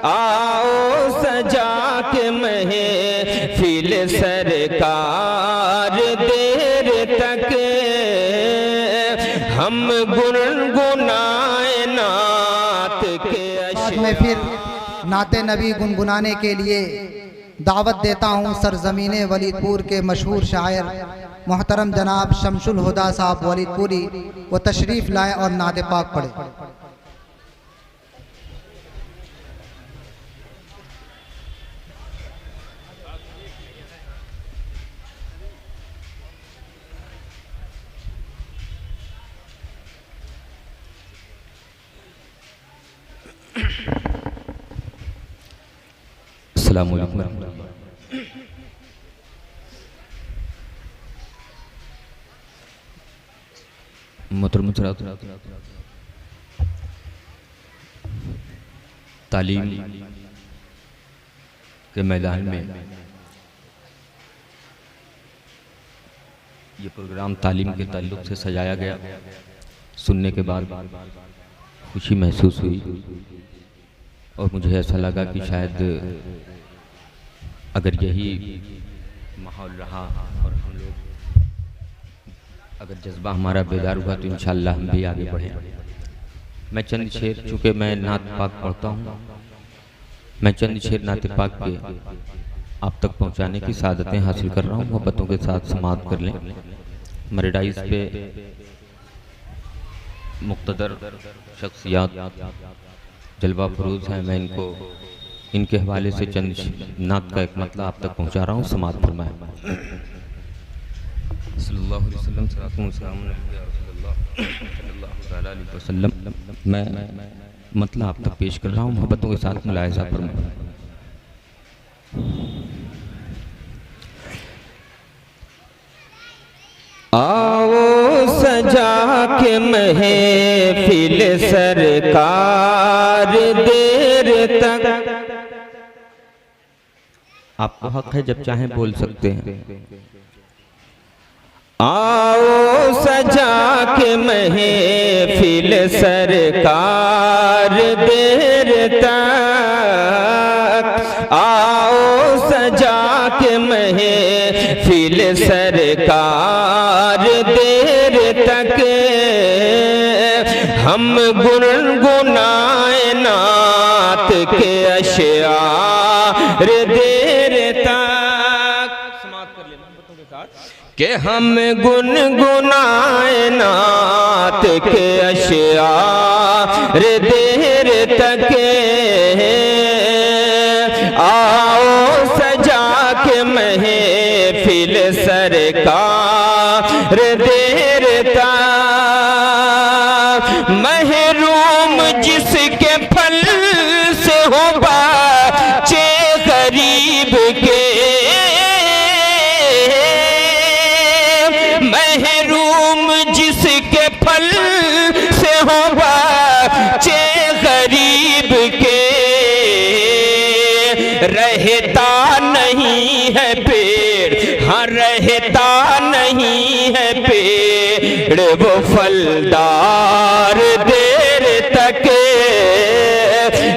आओ सजा के महफिल सरकार, देर तक हम गुनगुनाए नात के अशआर। मैं फिर नाते नबी गुनगुनाने के लिए दावत देता हूँ सरजमीने वलीदपुर के मशहूर शायर मोहतरम जनाब शमसुल हुदा साहब वलीदपुरी, वो तशरीफ़ लाएँ और नाते पाक पढ़े। अस्सलामु अलैकुम। मोहतरम तालीम के मैदान में ये प्रोग्राम तालीम के ताल्लुक़ से सजाया गया, सुनने के बाद खुशी महसूस हुई और मुझे ऐसा लगा कि शायद अगर यही माहौल रहा और हम लोग अगर जज्बा हमारा बेदार हुआ तो इंशाअल्लाह हम भी आगे बढ़ें। मैं चंद शेर, चूँकि मैं नात पाक पढ़ता हूँ, मैं चंद शेर नात पाक के आप तक पहुँचाने की सादतें हासिल कर रहा हूँ। मोहब्बतों के साथ समाअत कर लें। मेरे डाइस पे मुक़्तदर शख्सियात जलवा फरूज हैं, मैं इनके हवाले से चंद नात का एक मतलब आप तक पहुँचा रहा हूँ। समाअत फरमाएं। सल्लल्लाहु अलैहि वसल्लम, सल्लल्लाहु अलैहि वसल्लम। मैं मतलब आप तक पेश कर रहा हूँ, मोहब्बतों के साथ मुलाहिज़ा फरमाएं। आओ सजा के महफिल सरकार, देर तक। आपको हक है, जब चाहें बोल सकते हैं। आओ सजा के महफिल सरकार, देर तक। आओ सजा के महफिल सरकार, देर तक हम गुनगुनाए नात के अशआर, देर तक। समाप्त कर लेना बतों के साथ कि हम गुनगुनाए नात के अशआर, देर तक। आओ सजा के महफिल सरकार, देर तक। महरूम जिसके फल से हो बच्चे गरीब के, महरूम जिसके फल से हो बच्चे गरीब के, रहता नहीं है पेड़, हाँ रहता नहीं है पेड़ वो फलदार, देर तक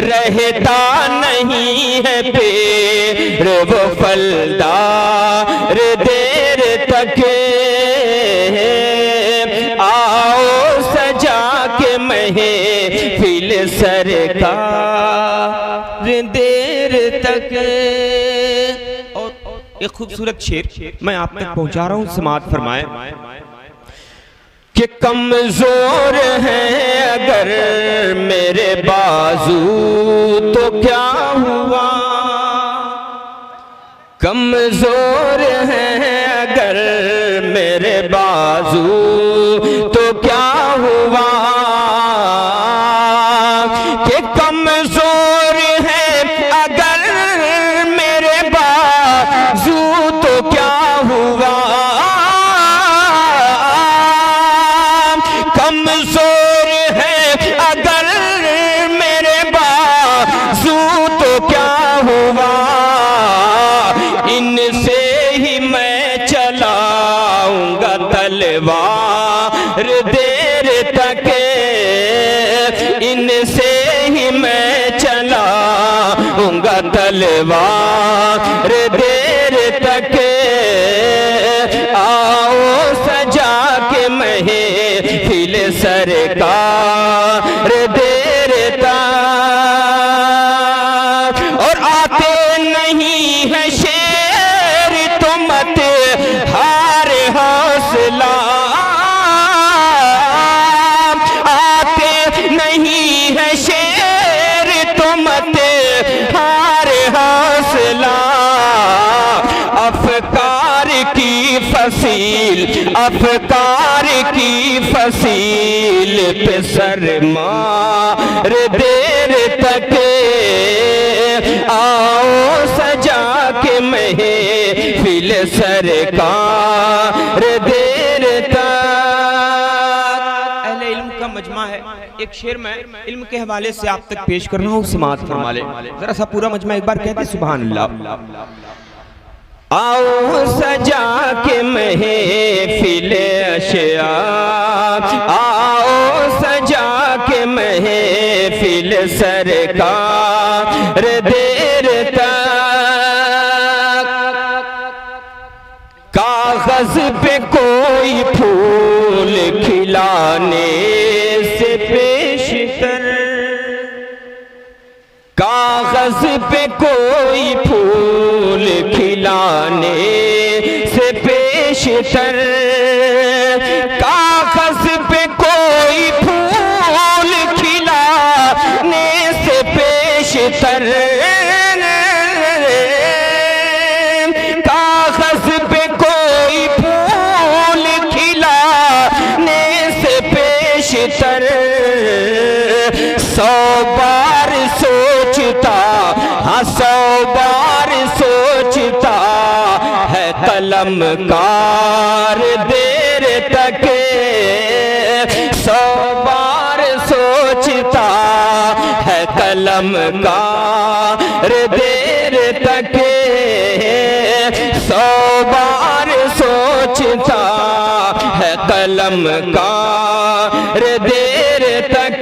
रहता नहीं है पेड़ वो फलदार, देर तक। आओ सजा के महफिल सरकार, देर तक। और एक खूबसूरत शेर मैं आप तक पहुंचा रहा हूं, समाअत फरमाएं कि कमजोर है अगर मेरे बाजू तो क्या हुआ, कमजोर है अगर मेरे बाजू तो क्या हुआ, कि कमजोर है अगर मेरे बाजू तो क्या हुआ, कमजोर है अगर मेरे बाजू तो क्या हुआ, इनसे ही मैं चलाऊंगा तलवार, देर तक। इनसे ही मैं चलाऊंगा चलाऊंगा तलवार देर तक, आओ सजा के महफिल सरकार देर तक। और आते नहीं है शेर तो मत हार हौसला, आते नहीं है शेर तो मत हार हौसला। अफकार की फसील, अफकार की फसील पे सर मार देर तक, आओ सजा के महफिल सरकार देर तक। अहले इल्म का मजमा है, एक शेर मैं इल्म के हवाले से आप तक पेश कर रहा हूँ, समाअत फरमा ले। जरा सा पूरा मजमा एक बार कहते सुभान अल्लाह। आओ सजा के महफिल अशयार, आओ सजा के महफिल सरकार देर तक। कागज पे कोई फूल खिलाने से पेशतर, कागज पे कोई फूल खिलाने से पेशतर, कागज पे कोई फूल खिलाने से पेशतर, कागज पे कोई फूल खिलाने से पेशतर। 100 बार सोचता, हाँ 100 बार सोचता है कलमकार देर तक, 100 बार सोचता है कलमकार देर तक, 100 बार सोचता है कलमकार देर तक।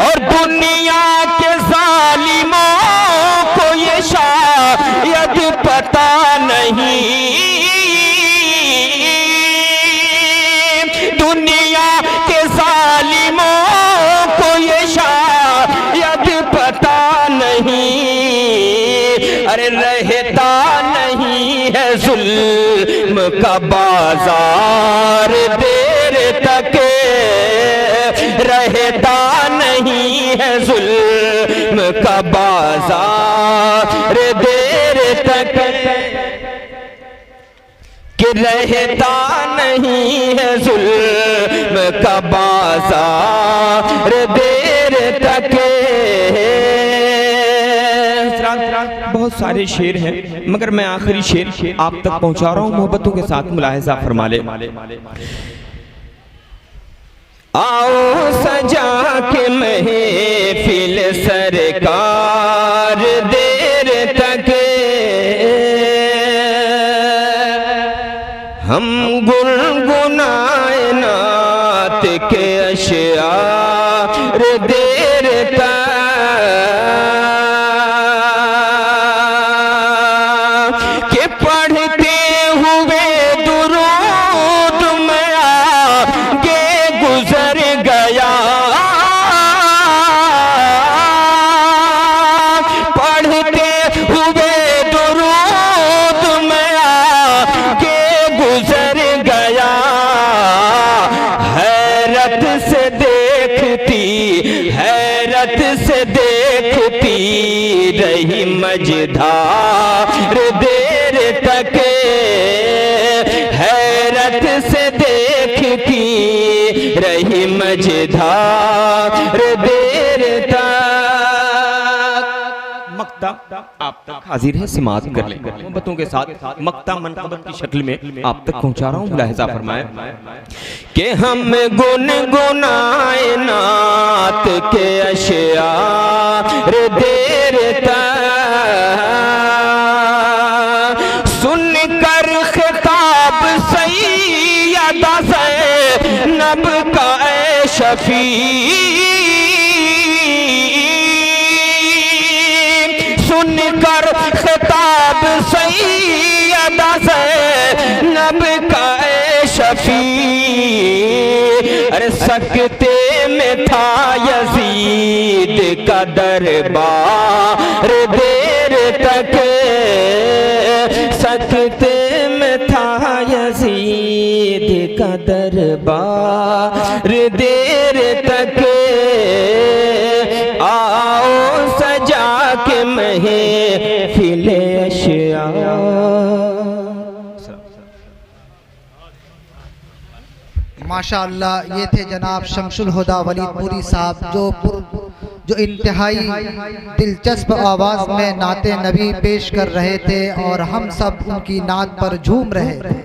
और दुनिया के जालिमों को ये शायद पता नहीं, दुनिया के जालिमों को ये शायद पता नहीं। अरे रहता नहीं है जुल्म का बाजार देर तक, रहता नहीं है जुल्म का बाजार देर तक, कि रहता नहीं है जुल्म का बाजार देर तक। बहुत सारे शेर हैं मगर मैं आखिरी शेर आप तक पहुंचा रहा हूं, मोहब्बतों के साथ मुलाहिजा फरमा ले। आओ सजा के महफिल सरकार देर तक, हम गुनगुनाए नात के अशआर देर तक, के पढ़ते हुए दुरूद में आगे गुजर गया, पढ़ते हुए दुरूद में आगे गुजर गया। हैरत से देखती, हैरत से देखती रही मझधार देर तक, हैरत से देखती रही मझधार देर तक। मक्ता आप तक हाजिर है, समाअत कर लें मोहब्बतों के साथ। मक्ता मनक़बत की शक्ल में आप तक पहुंचा रहा हूं, मुलाहिजा फरमाएं कि हम गुनगुनाए नात के अशआर देर तक, सुन कर खिताब सैयदा ज़ैनब का ऐ शफी, सुनकर खिताब सैयदा ज़ैनब का शफी, अरे सकते में था यजीद का दरबार, देर तक सकते में था यजीद का दरबार, देर तक आओ सजा के महफिल अशया। माशाअल्लाह, ये थे जनाब शमसुल हुदा वलीदपुरी साहब जो इंतहाई दिलचस्प आवाज़ में नाते नबी पेश कर रहे थे और हम सब उनकी नात पर झूम रहे थे।